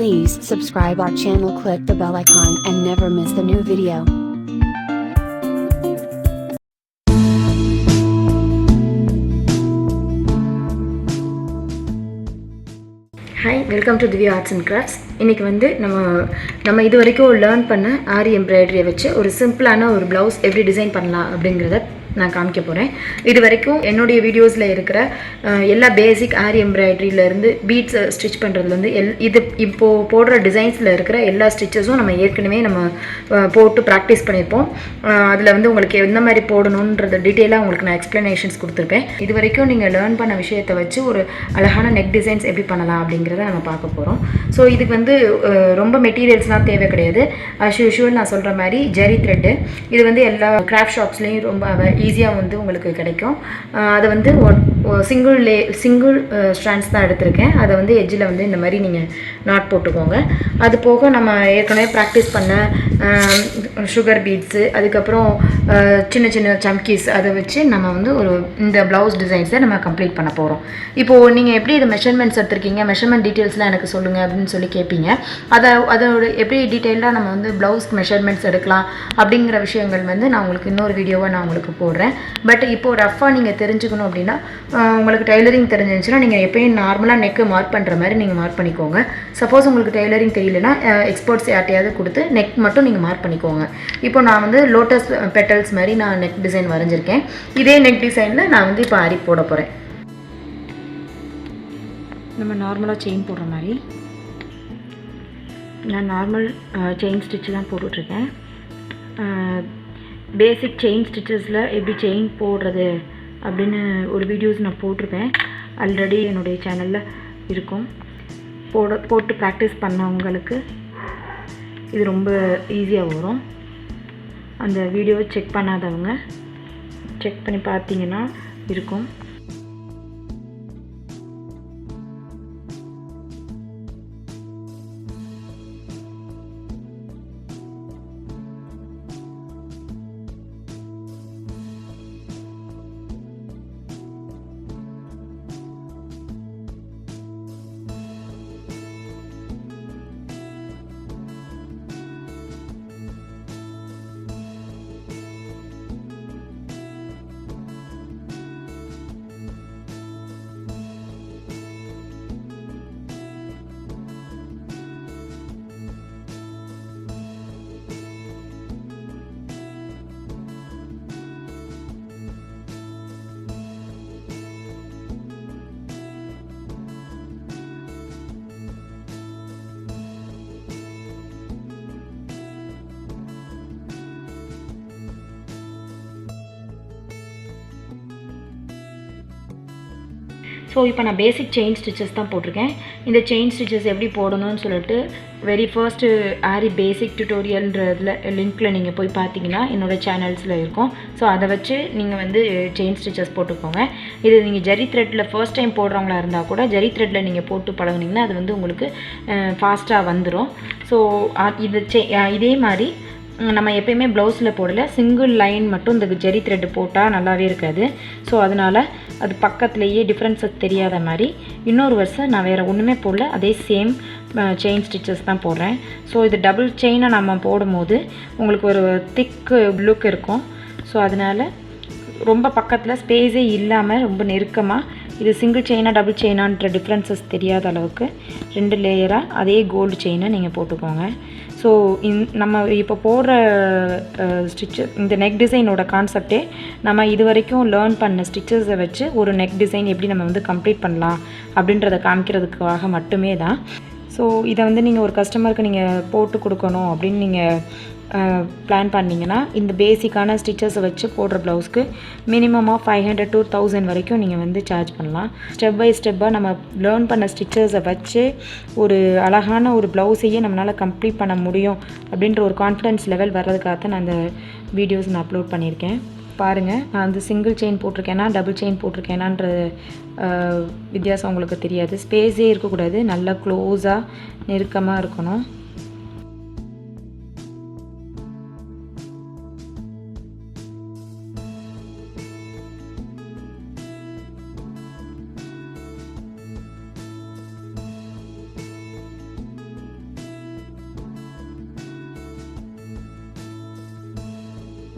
Please subscribe our channel, click the bell icon and never miss the new video. Hi, welcome to Dhivya Arts and Crafts. இன்னைக்கு வந்து நம்ம இதுவரைக்கும் learn பண்ண ஆரி எம்ப்ராய்டரியை வச்சு ஒரு சிம்பிளான ஒரு ப்ளவுஸ் எப்படி டிசைன் பண்ணலாம் அப்படிங்கறத நான் காமிக்க போறேன். இது வரைக்கும் என்னோட வீடியோஸ்ல இருக்கிற எல்லா பேசிக் ஆரி எம்ப்ராய்டரியில இருந்து பீட்ஸ் ஸ்டிட்ச் பண்றதுல இருந்து இது இப்போ போடுற டிசைன்ஸ்ல இருக்கிற எல்லா ஸ்டிச்சஸும் நம்ம ஏற்கனவே போட்டு பிராக்டீஸ் பண்ணிருப்போம். அதுல வந்து உங்களுக்கு எந்த மாதிரி போடணும்ன்றது டீடைலா உங்களுக்கு நான் எக்ஸ்பிளனேஷன்ஸ் கொடுத்திருப்பேன். இது வரைக்கும் நீங்க லேர்ன் பண்ண விஷயத்தை வச்சு ஒரு அழகான நெக் டிசைன்ஸ் எப்படி பண்ணலாம் அப்படிங்கறத நம்ம பார்க்க போறோம். சோ இதுக்கு வந்து ரொம்ப மெட்டீரியல்ஸ்லாம் தேவை கிடையாது. as usual நான் சொல்ற மாதிரி ஜெரி த்ரெட் இது வந்து எல்லா கிராஃப்ட் ஷாப்ஸ்லயும் ரொம்ப ஈஸியா வந்து உங்களுக்கு கிடைக்கும். அது வந்து சிங்கிள் ஸ்ட்ராண்ட்ஸ் தான் எடுத்துர்க்கேன். அதை வந்து எட்ஜ்ல வந்து இந்த மாதிரி நீங்க நாட் போட்டுக்கோங்க. அது போக நம்ம ஏற்கனவே பிராக்டீஸ் பண்ண சுகர் பீட்ஸ் அதுக்கு அப்புறம் சின்ன சின்ன ஜம்கீஸ் அதை வச்சு நம்ம வந்து இந்த ப்ளவுஸ் டிசைன்ஸை நம்ம கம்ப்ளீட் பண்ண போறோம். இப்போ நீங்க எப்படி இது மெஷர்மென்ட்ஸ் எடுத்துர்க்கீங்க, மெஷர்மென்ட் டீடைல்ஸ்லாம் எனக்கு சொல்லுங்க அப்படினு சொல்லி கேப்பீங்க. அதோட எப்படி டீடைலா நம்ம வந்து ப்ளவுஸ் மெஷர்மென்ட்ஸ் எடுக்கலாம் அப்படிங்கற விஷயங்கள் வந்து நான் உங்களுக்கு இன்னொரு வீடியோவா நான் உங்களுக்கு போடுறேன். பட் இப்போ ரஃபா நீங்க தெரிஞ்சுக்கணும் அப்படினா உங்களுக்கு டைலரிங் தெரிஞ்சிருந்துச்சுனா நீங்க எப்பவும் நார்மலா நெக் மார்க் பண்ற மாதிரி நீங்க மார்க் பண்ணிக்கோங்க. சப்போஸ் உங்களுக்கு டைலரிங் தெரியலனா எக்ஸ்பர்ட்ஸ் யார்ட்டையாவது கொடுத்து நெக் மட்டும் நீங்க மார்க் பண்ணிக்கோங்க. இப்போ நான் வந்து லோட்டஸ் பெட்டல்ஸ் மாதிரி நான் நெக் டிசைன் வரைஞ்சிருக்கேன். இதே நெக் டிசைன்ல நான் வந்து இப்போ ஆரி போட போறேன். நம்ம நார்மலா செயின் போடுற மாதிரி நான் நார்மல் செயின் ஸ்டிட்ச் தான் போட்டுட்டு இருக்கேன். பேசிக் செயின் ஸ்டிச்சஸ்ல எப்படி செயின் போடுறது அப்படின்னு ஒரு வீடியோஸ் நான் போட்டிருப்பேன். ஆல்ரெடி என்னுடைய சேனல்ல இருக்கும். போட்டு ப்ராக்டிஸ் பண்ணவங்களுக்கு இது ரொம்ப ஈஸியாக வரும். அந்த வீடியோவை செக் பண்ணாதவங்க செக் பண்ணி பார்த்தீங்கன்னா இருக்கும். ஸோ இப்போ நான் பேசிக் செயின் ஸ்டிச்சஸ் தான் போட்டிருக்கேன். இந்த செயின் ஸ்டிச்சஸ் எப்படி போடணும்னு சொல்லிட்டு வெரி ஃபர்ஸ்ட்டு ஆரி பேசிக் டியூட்டோரியல்ன்றதுல லிங்க்கில் நீங்கள் போய் பார்த்தீங்கன்னா என்னோடய சேனல்ஸில் இருக்கும். ஸோ அதை வச்சு நீங்கள் வந்து செயின் ஸ்டிச்சஸ் போட்டுக்கோங்க. இது நீங்கள் ஜெரி த்ரெட்டில் ஃபர்ஸ்ட் டைம் போடுறவங்களா இருந்தால் கூட ஜெரி த்ரெட்டில் நீங்கள் போட்டு பழகுனீங்கன்னா அது வந்து உங்களுக்கு ஃபாஸ்ட்டாக வந்துடும். ஸோ இதே மாதிரி நம்ம எப்பயுமே ப்ளவுஸில் போடல, சிங்கிள் லைன் மட்டும் இந்த ஜெரி த்ரெட் போட்டால் நல்லாவே இருக்காது. ஸோ அதனால் அது பக்கத்துலேயே டிஃப்ரென்ஸஸ் தெரியாத மாதிரி இன்னொரு வருஷம் நான் வேறு ஒன்றுமே போடல, அதே சேம் செயின் ஸ்டிச்சஸ் தான் போடுறேன். ஸோ இது டபுள் செயினை நம்ம போடும்போது உங்களுக்கு ஒரு திக் லுக் இருக்கும். ஸோ அதனால் ரொம்ப பக்கத்தில் ஸ்பேஸே இல்லாமல் ரொம்ப நெருக்கமாக இது சிங்கிள் செயினா டபுள் செயினான்ற டிஃப்ரென்சஸ் தெரியாத அளவுக்கு 2 லேயராக அதே கோல்டு செயினை நீங்கள் போட்டுக்கோங்க. ஸோ நம்ம இப்போ போடுற இந்த நெக் டிசைனோட கான்செப்டே நம்ம இது வரைக்கும் லேர்ன் பண்ண ஸ்டிச்சஸை வச்சு ஒரு நெக் டிசைன் எப்படி நம்ம வந்து கம்ப்ளீட் பண்ணலாம் அப்படின்றத காமிக்கிறதுக்காக மட்டுமே தான். ஸோ இதை வந்து நீங்கள் ஒரு கஸ்டமருக்கு நீங்கள் போட்டு கொடுக்கணும் அப்படின்னு நீங்கள் பிளான் பண்ணிங்கன்னா இந்த பேசிக்கான ஸ்டிச்சஸை வச்சு போடுற ப்ளவுஸ்க்கு மினிமமாக 500 to 1000 வரைக்கும் நீங்கள் வந்து சார்ஜ் பண்ணலாம். ஸ்டெப் பை ஸ்டெப்பாக நம்ம லேர்ன் பண்ண ஸ்டிச்சஸை வச்சு ஒரு அழகான ஒரு ப்ளவுஸையே நம்மளால் கம்ப்ளீட் பண்ண முடியும் அப்படின்ற ஒரு கான்ஃபிடன்ஸ் லெவல் வர்றதுக்காக தான் நான் அந்த வீடியோஸ் நான் அப்லோட் பண்ணியிருக்கேன். பாருங்கள், நான் வந்து சிங்கிள் செயின் போட்டிருக்கேன்னா டபுள் செயின் போட்டிருக்கேனான்ற வித்தியாசம் உங்களுக்கு தெரியாது. ஸ்பேஸே இருக்கக்கூடாது, நல்லா க்ளோஸாக நெருக்கமாக இருக்கணும்.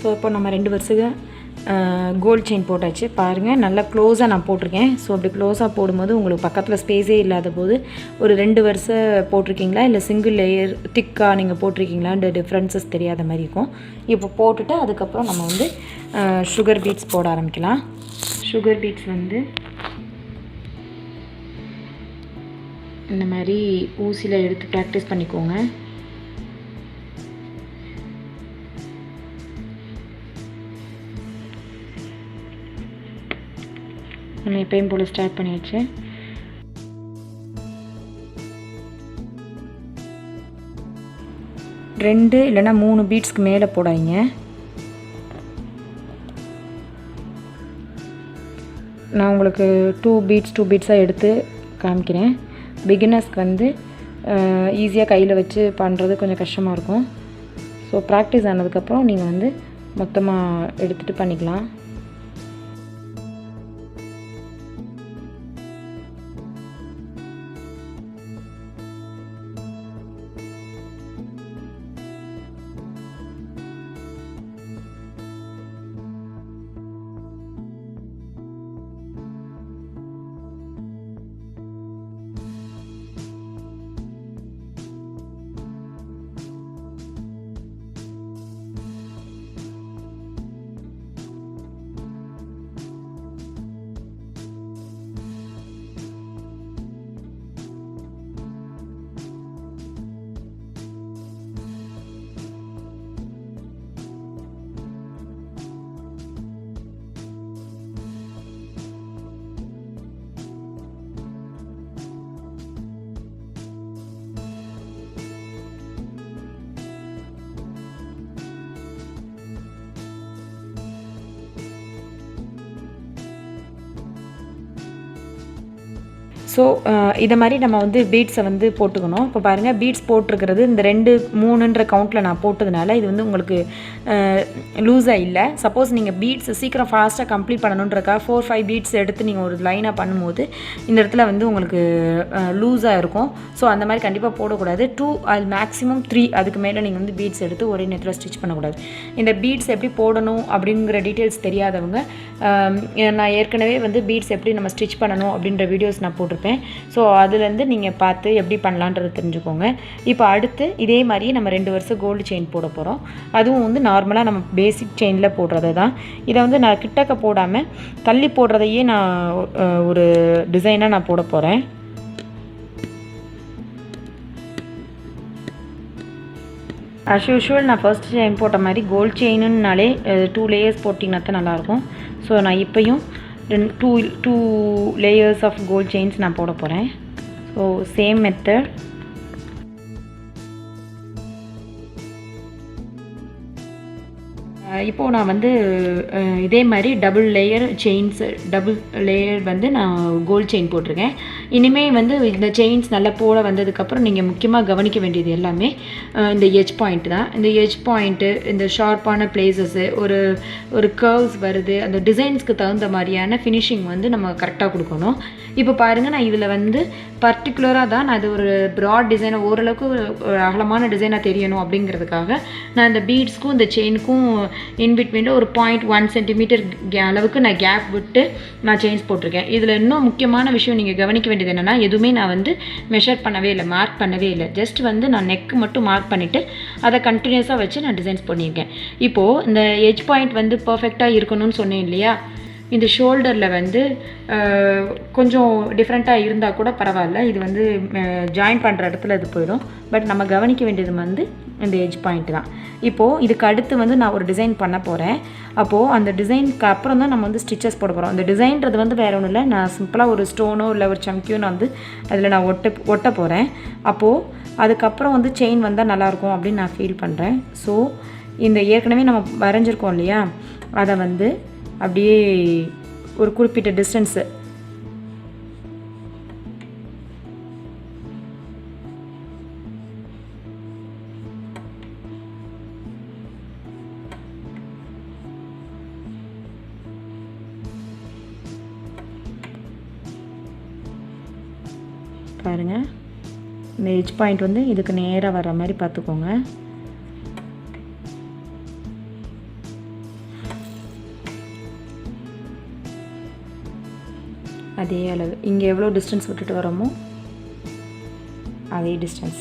ஸோ இப்போ நம்ம 2 வருஷம் கோல்ட் செயின் போட்டாச்சு. பாருங்கள் நல்லா க்ளோஸாக நான் போட்டிருக்கேன். ஸோ அப்படி க்ளோஸாக போடும்போது உங்களுக்கு பக்கத்தில் ஸ்பேஸே இல்லாத போது ஒரு 2 வருஷம் போட்டிருக்கீங்களா இல்லை சிங்கிள் லேயர் திக்காக நீங்கள் போட்டிருக்கீங்களான்ற டிஃப்ரென்சஸ் தெரியாத மாதிரி இருக்கும். இப்போ போட்டுட்டு அதுக்கப்புறம் நம்ம வந்து சுகர் பீட்ஸ் போட ஆரம்பிக்கலாம். சுகர் பீட்ஸ் வந்து இந்த மாதிரி ஊசியில் எடுத்து ப்ராக்டிஸ் பண்ணிக்கோங்க. நம்ம எப்பயும் போல் ஸ்டார்ட் பண்ணியாச்சு. ரெண்டு இல்லைன்னா 3 பீட்ஸ்க்கு மேலே போடாதீங்க. நான் உங்களுக்கு 2 பீட்ஸாக எடுத்து காமிக்கிறேன். பிகினர்ஸ்க்கு வந்து ஈஸியாக கையில் வச்சு பண்ணுறது கொஞ்சம் கஷ்டமாக இருக்கும். ஸோ ப்ராக்டிஸ் ஆனதுக்கப்புறம் நீங்கள் வந்து மொத்தமாக எடுத்துகிட்டு பண்ணிக்கலாம். ஸோ இதை மாதிரி நம்ம வந்து பீட்ஸை வந்து போட்டுக்கணும். இப்போ பாருங்கள் பீட்ஸ் போட்டிருக்கிறது இந்த 2, 3ன்ற கவுண்ட்டில் நான் போட்டதுனால இது வந்து உங்களுக்கு லூஸாக இல்லை. சப்போஸ் நீங்கள் பீட்ஸ் சீக்கிரம் ஃபாஸ்ட்டாக கம்ப்ளீட் பண்ணணுன்றக்காக 4, 5 பீட்ஸ் எடுத்து நீங்கள் ஒரு லைனாக பண்ணும்போது இந்த இடத்துல வந்து உங்களுக்கு லூஸாக இருக்கும். ஸோ அந்த மாதிரி கண்டிப்பாக போடக்கூடாது. 2 அது மேக்ஸிமம் 3 அதுக்கு மேலே நீங்கள் வந்து பீட்ஸ் எடுத்து ஒரே நேரத்தில் ஸ்டிச் பண்ணக்கூடாது. இந்த பீட்ஸ் எப்படி போடணும் அப்படிங்கிற டீட்டெயில்ஸ் தெரியாதவங்க நான் ஏற்கனவே வந்து பீட்ஸ் எப்படி நம்ம ஸ்டிச் பண்ணணும் அப்படின்ற வீடியோஸ் நான் போட்டிருப்பேன். ஸோ அதுலேருந்து நீங்கள் பார்த்து எப்படி பண்ணலான்றது தெரிஞ்சுக்கோங்க. இப்போ அடுத்து இதே மாதிரி நம்ம 2 வருஷம் கோல்டு செயின் போட போகிறோம். அதுவும் வந்து நார்மலாக நம்ம பேசிக் செயினில் போடுறது தான். இதை வந்து நான் கிட்டக்க போடாமல் தள்ளி போடுறதையே நான் ஒரு டிசைனாக நான் போட போகிறேன். ஆஸ் யூஷுவல் நான் ஃபர்ஸ்ட் செயின் போட்ட மாதிரி கோல்ட் செயினுன்னாலே 2 லேயர்ஸ் போட்டிங்கன்னா தான் நல்லாயிருக்கும். ஸோ நான் இப்போயும் 2 லேயர்ஸ் ஆஃப் கோல்ட் செயின்ஸ் நான் போட போகிறேன். So same method. இப்போது நான் வந்து இதே மாதிரி டபுள் லேயர் வந்து நான் கோல்ட் செயின் போட்டிருக்கேன். இனிமேல் வந்து இந்த செயின்ஸ் நல்லா போட வந்ததுக்கப்புறம் நீங்கள் முக்கியமாக கவனிக்க வேண்டியது எல்லாமே இந்த எட்ஜ் பாயிண்ட் தான். இந்த எட்ஜ் பாயிண்ட்டு, இந்த ஷார்ப்பான பிளேசஸ்ஸு, ஒரு கர்வ்ஸ் வருது, அந்த டிசைன்ஸ்க்கு தகுந்த மாதிரியான ஃபினிஷிங் வந்து நம்ம கரெக்டாக கொடுக்கணும். இப்போ பாருங்கள், நான் இதில் வந்து பர்டிகுலராக தான் நான் இது ஒரு ப்ராட் டிசைனை ஓரளவுக்கு ஒரு அகலமான டிசைனாக தெரியணும் அப்படிங்கிறதுக்காக நான் இந்த பீட்ஸ்க்கும் இந்த செயினுக்கும் இன்பிட்வீனில் ஒரு 0.1 சென்டிமீட்டர் அளவுக்கு நான் கேப் விட்டு நான் செயின்ஸ் போட்டிருக்கேன். இதில் இன்னும் முக்கியமான விஷயம் நீங்கள் கவனிக்க வேண்டியது என்னென்னா, எதுவுமே நான் வந்து மெஷர் பண்ணவே இல்லை, மார்க் பண்ணவே இல்லை. ஜஸ்ட் வந்து நான் நெக்கு மட்டும் மார்க் பண்ணிவிட்டு அதை கண்டினியூஸாக வச்சு நான் டிசைன்ஸ் பண்ணியிருக்கேன். இப்போது இந்த எட்ஜ் பாயிண்ட் வந்து பர்ஃபெக்டாக இருக்கணும்னு சொன்னேன் இல்லையா, இந்த ஷோல்டரில் வந்து கொஞ்சம் டிஃப்ரெண்ட்டாக இருந்தால் கூட பரவாயில்ல, இது வந்து ஜாயின் பண்ணுற இடத்துல இது போயிடும். பட் நம்ம கவனிக்க வேண்டியது வந்து இந்த எட்ஜ் பாயிண்ட் தான். இப்போது இதுக்கு அடுத்து வந்து நான் ஒரு டிசைன் பண்ண போகிறேன். அப்போது அந்த டிசைனுக்கு அப்புறம் தான் நம்ம வந்து ஸ்டிச்சஸ் போட போகிறோம். அந்த டிசைன்றது வந்து வேறு ஒன்றும் இல்லை, நான் சிம்பிளாக ஒரு ஸ்டோனோ இல்லை ஒரு சம்கியோ நான் வந்து அதில் நான் ஒட்ட போகிறேன். அப்போது அதுக்கப்புறம் வந்து செயின் வந்தால் நல்லாயிருக்கும் அப்படின்னு நான் ஃபீல் பண்ணுறேன். ஸோ இந்த ஏற்கனவே நம்ம வரைஞ்சிருக்கோம் இல்லையா, அதை வந்து அப்படியே ஒரு குறிப்பிட்ட டிஸ்டன்ஸு பாருங்கள். இந்த எட்ஜ் பாயிண்ட் வந்து இதுக்கு நேராக வர்ற மாதிரி பார்த்துக்கோங்க. அதே அளவு இங்கே எவ்வளோ டிஸ்டன்ஸ் விட்டுட்டு வரோமோ அதே டிஸ்டன்ஸ்.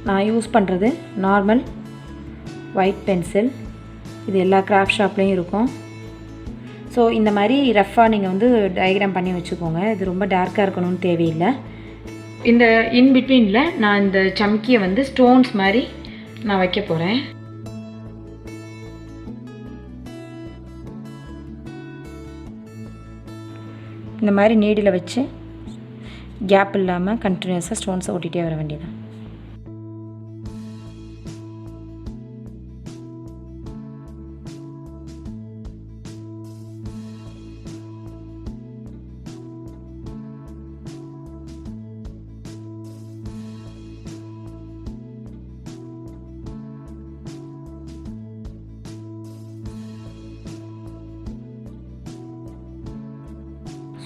நான் யூஸ் பண்ணுறது நார்மல் ஒயிட் பென்சில். இது எல்லா கிராஃப்ட் ஷாப்லேயும் இருக்கும். ஸோ இந்த மாதிரி ரஃப்பாக நீங்கள் வந்து டயக்ராம் பண்ணி வச்சுக்கோங்க. இது ரொம்ப டார்க்காக இருக்கணும்னு தேவையில்லை. இந்த இன்பிட்வீனில் நான் இந்த சம்கியை வந்து ஸ்டோன்ஸ் மாதிரி நான் வைக்க போகிறேன். இந்த மாதிரி நீடில் வச்சு கேப் இல்லாமல் கண்டினியூஸாக ஸ்டோன்ஸை ஓட்டிகிட்டே வர வேண்டியதான்.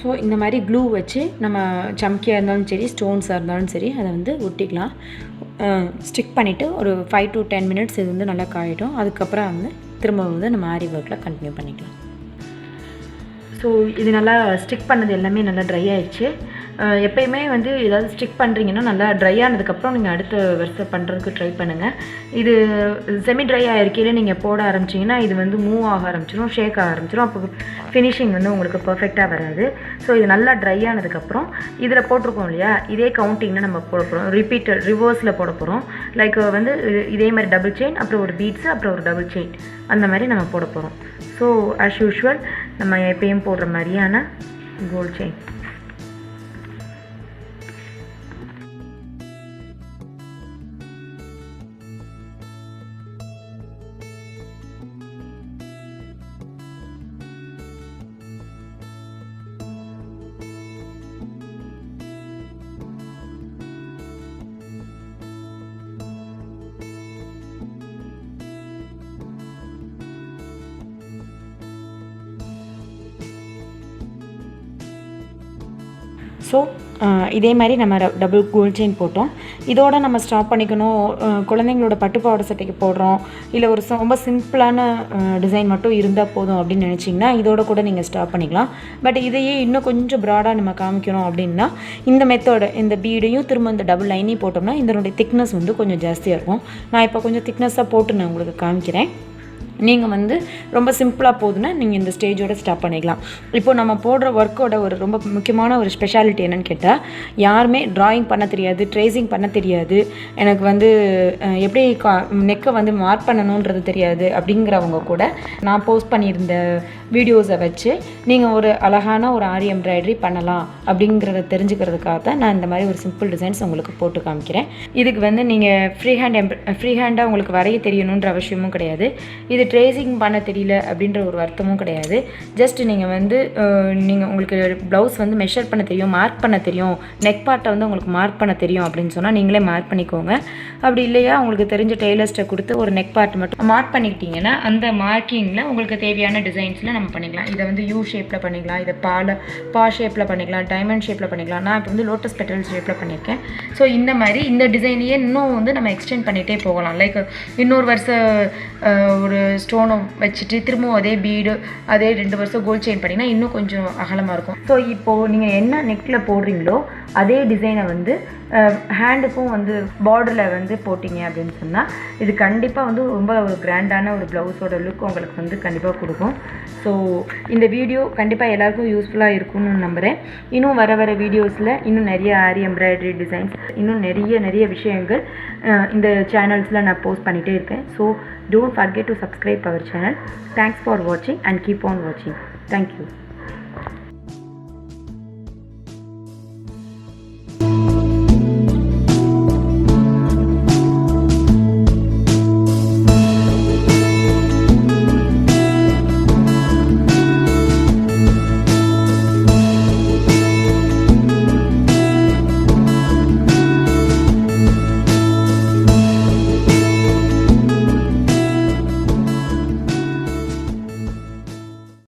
ஸோ இந்த மாதிரி க்ளூ வச்சு நம்ம சம்கியாக இருந்தாலும் சரி ஸ்டோன்ஸாக இருந்தாலும் சரி அதை வந்து ஒட்டிக்கலாம். ஸ்டிக் பண்ணிவிட்டு ஒரு 5 to 10 minutes இது வந்து நல்லா காயிடும். அதுக்கப்புறம் வந்து திரும்ப வந்து நம்ம ஆரி ஒர்க்கில் கண்டினியூ பண்ணிக்கலாம். ஸோ இது நல்லா ஸ்டிக் பண்ணது எல்லாமே நல்லா ட்ரை ஆகிடுச்சு. எப்பயுமே வந்து ஏதாவது ஸ்டிக் பண்ணுறீங்கன்னா நல்லா ட்ரை ஆனதுக்கப்புறம் நீங்கள் அடுத்த வருஷம் பண்ணுறதுக்கு ட்ரை பண்ணுங்கள். இது செமி ட்ரை ஆகிருக்கையில் நீங்கள் போட ஆரம்பிச்சிங்கன்னா இது வந்து மூவ் ஆக ஆரம்பிச்சிடும், ஷேக் ஆக ஆரம்பிச்சிடும். அப்போ ஃபினிஷிங் வந்து உங்களுக்கு பர்ஃபெக்டாக வராது. ஸோ இது நல்லா ட்ரை ஆனதுக்கப்புறம் இதில் போட்டிருக்கோம் இல்லையா, இதே கவுண்டிங்கில் நம்ம போட போகிறோம். ரிவர்ஸில் போட போகிறோம். லைக் வந்து இதே மாதிரி டபுள் செயின், அப்புறம் ஒரு பீட்ஸு, அப்புறம் ஒரு டபுள் செயின், அந்த மாதிரி நம்ம போட போகிறோம். ஸோ ஆஸ் யூஷுவல் நம்ம எப்பயும் போடுற மாதிரியான கோல்ட் செயின். ஸோ இதே மாதிரி நம்ம டபுள் கோல்ட் செயின் போட்டோம். இதோட நம்ம ஸ்டாப் பண்ணிக்கணும். குழந்தைங்களோட பட்டுப்பாவாடை சட்டைக்கு போடுறோம், இல்லை ஒரு ரொம்ப சிம்பிளான டிசைன் மட்டும் இருந்தால் போதும் அப்படின்னு நினச்சிங்கன்னா இதோட கூட நீங்கள் ஸ்டாப் பண்ணிக்கலாம். பட் இதையே இன்னும் கொஞ்சம் ப்ராடாக நம்ம காமிக்கணும் அப்படின்னா இந்த மெத்தோட இந்த பீடையும் திரும்ப இந்த டபுள் லைனையும் போட்டோம்னா இதனுடைய திக்னஸ் வந்து கொஞ்சம் ஜாஸ்தியாக இருக்கும். நான் இப்போ கொஞ்சம் திக்னஸாக போட்டு நான் உங்களுக்கு காமிக்கிறேன். நீங்கள் வந்து ரொம்ப சிம்பிளாக போதுன்னா நீங்கள் இந்த ஸ்டேஜோடு ஸ்டாப் பண்ணிக்கலாம். இப்போது நம்ம போடுற ஒர்க்கோட ஒரு ரொம்ப முக்கியமான ஒரு ஸ்பெஷாலிட்டி என்னென்னு கேட்டால், யாருமே ட்ராயிங் பண்ண தெரியாது, ட்ரேசிங் பண்ண தெரியாது, எனக்கு வந்து எப்படி நெக்கை வந்து மார்க் பண்ணணுன்றது தெரியாது அப்படிங்கிறவங்க கூட நான் போஸ்ட் பண்ணியிருந்த வீடியோஸை வச்சு நீங்கள் ஒரு அழகான ஒரு ஆரி எம்ப்ராய்டரி பண்ணலாம் அப்படிங்கிறத தெரிஞ்சுக்கிறதுக்காக தான் நான் இந்த மாதிரி ஒரு சிம்பிள் டிசைன்ஸ் உங்களுக்கு போட்டு காமிக்கிறேன். இதுக்கு வந்து நீங்கள் ஃப்ரீ ஹேண்டாக உங்களுக்கு வரைய தெரியணுன்ற அவசியமும் கிடையாது. இது ட்ரேசிங் பண்ண தெரியல அப்படின்ற ஒரு அர்த்தமும் கிடையாது. ஜஸ்ட் நீங்கள் வந்து உங்களுக்கு ப்ளவுஸ் வந்து மெஷர் பண்ண தெரியும், மார்க் பண்ண தெரியும், நெக் பார்ட்டை வந்து உங்களுக்கு மார்க் பண்ண தெரியும் அப்படின்னு சொன்னால் நீங்களே மார்க் பண்ணிக்கோங்க. அப்படி இல்லையா உங்களுக்கு தெரிஞ்ச டெய்லர்ஸ்ட்டை கொடுத்து ஒரு நெக் பார்ட் மட்டும் மார்க் பண்ணிக்கிட்டீங்கன்னா அந்த மார்க்கிங்கில் உங்களுக்கு தேவையான டிசைன்ஸில் நம்ம பண்ணிக்கலாம். இதை வந்து யூ ஷேப்பில் பண்ணிக்கலாம், இதை பா ஷேப்பில் பண்ணிக்கலாம், டைமண்ட் ஷேப்பில் பண்ணிக்கலாம். நான் இப்போ வந்து லோட்டஸ் பெட்டல் ஷேப்பில் பண்ணியிருக்கேன். ஸோ இந்த மாதிரி இந்த டிசைனையே இன்னும் வந்து நம்ம எக்ஸ்டெண்ட் பண்ணிகிட்டே போகலாம். லைக் இன்னொரு வருஷம் ஒரு ஸ்டோனை வச்சுட்டு திரும்பவும் அதே பீடு அதே 2 வருஷம் கோல்ட் செயின் பண்ணிங்கன்னா இன்னும் கொஞ்சம் அகலமாக இருக்கும். ஸோ இப்போது நீங்கள் என்ன நெக்கில் போடுறீங்களோ அதே டிசைனை வந்து ஹேண்டுக்கும் வந்து பார்டரில் வந்து போட்டிங்க அப்படின்னு சொன்னால் இது கண்டிப்பாக வந்து ரொம்ப ஒரு கிராண்டான ஒரு ப்ளவுஸோட லுக் உங்களுக்கு வந்து கண்டிப்பாக கொடுக்கும். ஸோ இந்த வீடியோ கண்டிப்பாக எல்லாருக்கும் யூஸ்ஃபுல்லாக இருக்கும்னு நம்புகிறேன். இன்னும் வர வீடியோஸில் இன்னும் நிறைய ஆரி எம்ப்ராய்டரி டிசைன்ஸ் இன்னும் நிறைய விஷயங்கள் இந்த சேனல்ஸில் நான் போஸ்ட் பண்ணிகிட்டே இருக்கேன். So don't forget to subscribe our channel. Thanks for watching and keep on watching. Thank you.